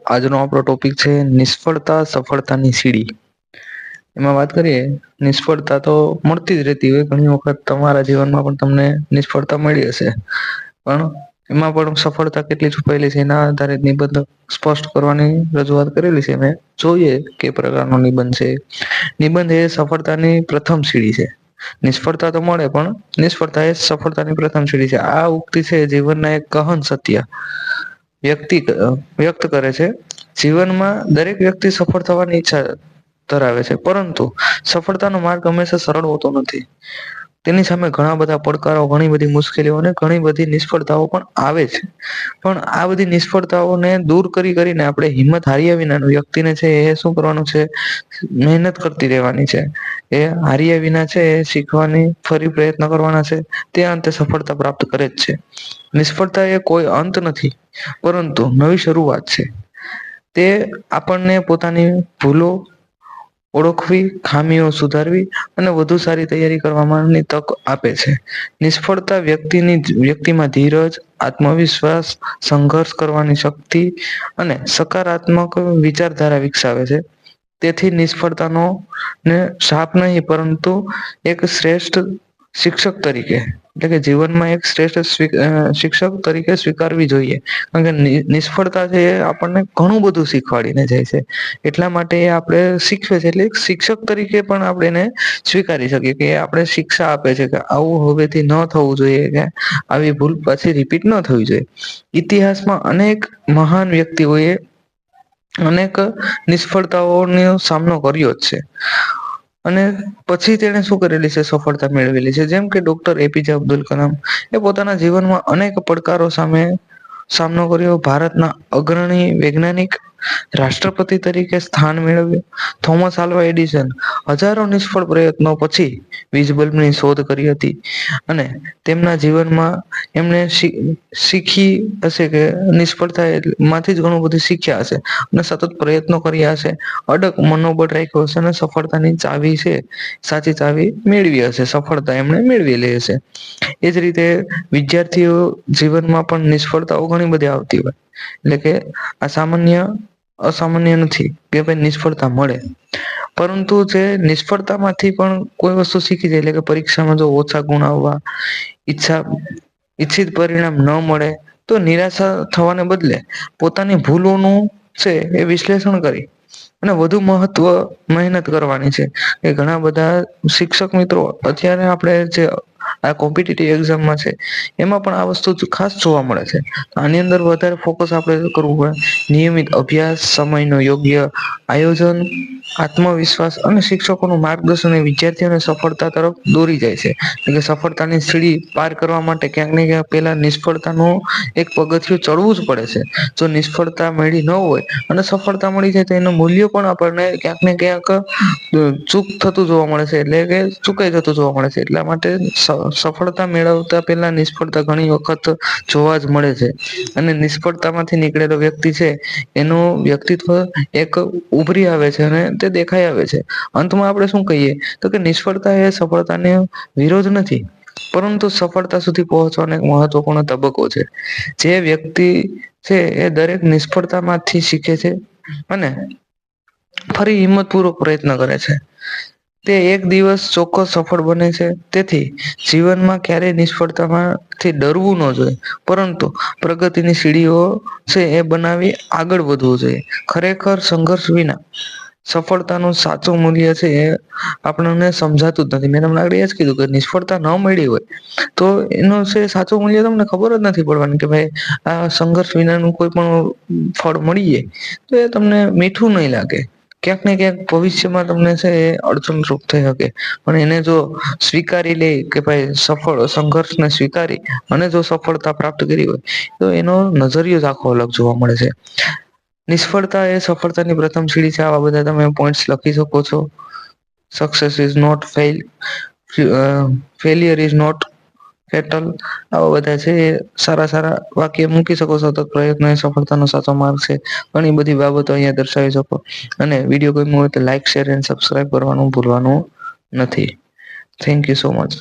આજનો આપણો ટોપિક છે નિષ્ફળતા સફળતાની સીડી। એમાં વાત કરીએ, નિષ્ફળતા તો મળતી જ રહેતી હોય। ઘણી વખત તમારા જીવનમાં પણ તમને નિષ્ફળતા મળી હશે, પણ એમાં પણ સફળતા કેટલી છુપાયેલી છે એના આધારે નિબંધ સ્પષ્ટ કરવાની રજૂઆત કરેલી છે। મેં જોઈએ કે પ્રકારનો નિબંધ છે। નિબંધ એ સફળતાની પ્રથમ સીડી છે। નિષ્ફળતા તો મળે, પણ નિષ્ફળતા એ સફળતાની પ્રથમ સીડી છે। આ ઉક્તિ છે જીવનના એક ગહન સત્ય વ્યક્ત કરે છે। જીવનમાં દરેક વ્યક્તિ સફળ થવાની ઈચ્છા ધરાવે છે, પરંતુ સફળતાનો માર્ગ હંમેશા સરળ હોતો નથી। તેની સામે ઘણા બધા પડકારો, ઘણી બધી મુશ્કેલીઓ અને ઘણી બધી નિષ્ફળતાઓ પણ આવે છે। પણ આ બધી નિષ્ફળતાઓને દૂર કરીને આપણે હિંમત હાર્યા વિના વ્યક્તિને છે એ શું કરવાનું છે, મહેનત કરતી રહેવાની છે। એ હાર્યા વિના છે એ શીખવાની ફરી પ્રયત્ન કરવાના છે। તે અંતે સફળતા પ્રાપ્ત કરે જ છે। નિષ્ફળતા એ કોઈ અંત નથી, પરંતુ નવી શરૂઆત છે। તે આપણને પોતાની ભૂલો ઓળખવી, ખામીઓ સુધારવી અને વધુ સારી તૈયારી કરવાની તક આપે છે। નિષ્ફળતા વ્યક્તિમાં ધીરજ, આત્મવિશ્વાસ, સંઘર્ષ કરવાની શક્તિ અને સકારાત્મક વિચારધારા વિકસાવે છે। તેથી નિષ્ફળતાનો ને શાપ નહીં, પરંતુ એક શ્રેષ્ઠ શિક્ષક તરીકે, એટલે કે જીવનમાં એક શ્રેષ્ઠ શિક્ષક તરીકે સ્વીકારવી જોઈએ। કારણ કે નિષ્ફળતા છે એ આપણને ઘણું બધું શીખવાડીને જાય છે। એટલા માટે આપણે શીખવે છે, એટલે શિક્ષક તરીકે પણ આપણે એને સ્વીકારી શકીએ કે આપણે શિક્ષા આપે છે કે આવું હવેથી ન થવું જોઈએ, કે આવી ભૂલ પછી રિપીટ ન થવી જોઈએ। ઇતિહાસમાં અનેક મહાન વ્યક્તિઓએ અનેક નિષ્ફળતાઓનો સામનો કર્યો જ છે। અને પછી તેને શું કરેલી છે, સફળતા મેળવેલી છે। જેમ કે ડોક્ટર એપીજે અબ્દુલ કલામ એ પોતાના જીવનમાં અનેક પડકારો સામનો કર્યો। ભારતના અગ્રણી વૈજ્ઞાનિક, રાષ્ટ્રપતિ તરીકે સ્થાન મેળવ્યું। થોમસ આલ્વા એડિસન હજારો નિષ્ફળ પ્રયત્નો પછી વીજ બલ્બની શોધ કરી હતી, અને તેમના જીવનમાં એમને શીખી હશે કે નિષ્ફળતા માંથી જ ઘણું બધું શીખ્યા હશે, અને સતત પ્રયત્નો કર્યા હશે, અડગ મનોબળ રાખ્યું હશે, અને સફળતાની ચાવી છે, સાચી ચાવી મેળવી હશે, સફળતા એમણે મેળવેલી હશે। એજ રીતે વિદ્યાર્થીઓ જીવનમાં પણ નિષ્ફળતાઓ ઘણી બધી આવતી હોય, એટલે કે અસામાન્ય નથી કે ભાઈ નિષ્ફળતા મળે, પરંતુ જે નિષ્ફળતા માંથી પણ કોઈ વસ્તુ શીખી જાય, એટલે કે પરીક્ષામાં જો ઓછા ગુણ આવવા, ઈચ્છિત પરિણામ ન મળે તો નિરાશા થવાને બદલે પોતાની ભૂલોનું છે એ વિશ્લેષણ કરી અને વધુ મહેનત કરવાની છે। કે ઘણા બધા શિક્ષક મિત્રો અત્યારે આપણે જે આ કોમ્પિટિટિવ એક્ઝામમાં છે એમાં પણ આ વસ્તુ ખાસ જોવા મળે છે। આની અંદર વધારે ફોકસ આપણે કરવું પડે। નિયમિત અભ્યાસ, સમયનો યોગ્ય આયોજન, આત્મવિશ્વાસ અને શિક્ષકોનું માર્ગદર્શન એ વિદ્યાર્થીઓને સફળતા તરફ દોરી જાય છે। એટલે સફળતાની સીડી પાર કરવા માટે ક્યાંક ને ક્યાંક પેલા નિષ્ફળતાનું એક પગથિયું ચડવું જ પડે છે। જો નિષ્ફળતા મળી ન હોય અને સફળતા મળી જાય તો એનું મૂલ્ય પણ આપણને ક્યાંક ને ક્યાંક ચૂક થતું જોવા મળે છે, એટલે કે ચુકાઈ જતું જોવા મળે છે। એટલા માટે સફળતા મેળવતા પેલા નિષ્ફળતા ઘણી વખત જોવા જ મળે છે, અને નિષ્ફળતા માંથી નીકળેલો વ્યક્તિ છે એનું વ્યક્તિત્વ એક ઉભરી આવે છે, અને તે દેખાઈ આવે છે। અંતમાં આપણે શું કહીએ તો કે નિષ્ફળતા એ સફળતાને વિરોધ નથી, પરંતુ સફળતા સુધી પહોંચવાનો એક મહત્વપૂર્ણ તબક્કો છે। જે વ્યક્તિ છે એ દરેક નિષ્ફળતા માંથી શીખે છે અને ફરી હિંમત પૂર્વક પ્રયત્ન કરે છે, તે એક દિવસ ચોક્કસ સફળ બને છે। તેથી જીવનમાં ક્યારેય નિષ્ફળતામાંથી ડરવું ન જોઈએ, પરંતુ પ્રગતિની સીડીઓ છે એ બનાવી આગળ વધવું જોઈએ। ખરેખર સંઘર્ષ વિના સફળતાનું સાચું મૂલ્ય છે એ આપણને સમજાતું જ નથી। મેં તમને આગળ એ જ કીધું કે નિષ્ફળતા ન મળી હોય તો એનું સાચું મૂલ્ય તમને ખબર જ નથી પડવાની, કે ભાઈ આ સંઘર્ષ વિનાનું કોઈ પણ ફળ મળી જાય તો એ તમને મીઠું નહીં લાગે। ક્યાંક ને ક્યાંક ભવિષ્યમાં તમને છે એ અડચણરૂપ થઈ શકે, પણ એને જો સ્વીકારી લે કે ભાઈ સંઘર્ષને સ્વીકારી અને જો સફળતા પ્રાપ્ત કરી હોય તો એનો નજરિયો જ આખો અલગ જોવા મળે છે। નિષ્ફળતા એ સફળતાની પ્રથમ સીડી છે। આવા બધા તમે પોઈન્ટ્સ લખી શકો છો। Success is not failure is not fatal, આવા બધા છે એ સારા વાક્ય મૂકી શકો છો। તો પ્રયત્ન એ સફળતાનો સાચો માર્ગ છે। ઘણી બધી બાબતો અહીંયા દર્શાવી શકો, અને વિડીયો ગમ્યો હોય તો લાઈક, શેર અને સબસ્ક્રાઈબ કરવાનું ભૂલવાનું નથી। Thank you so much.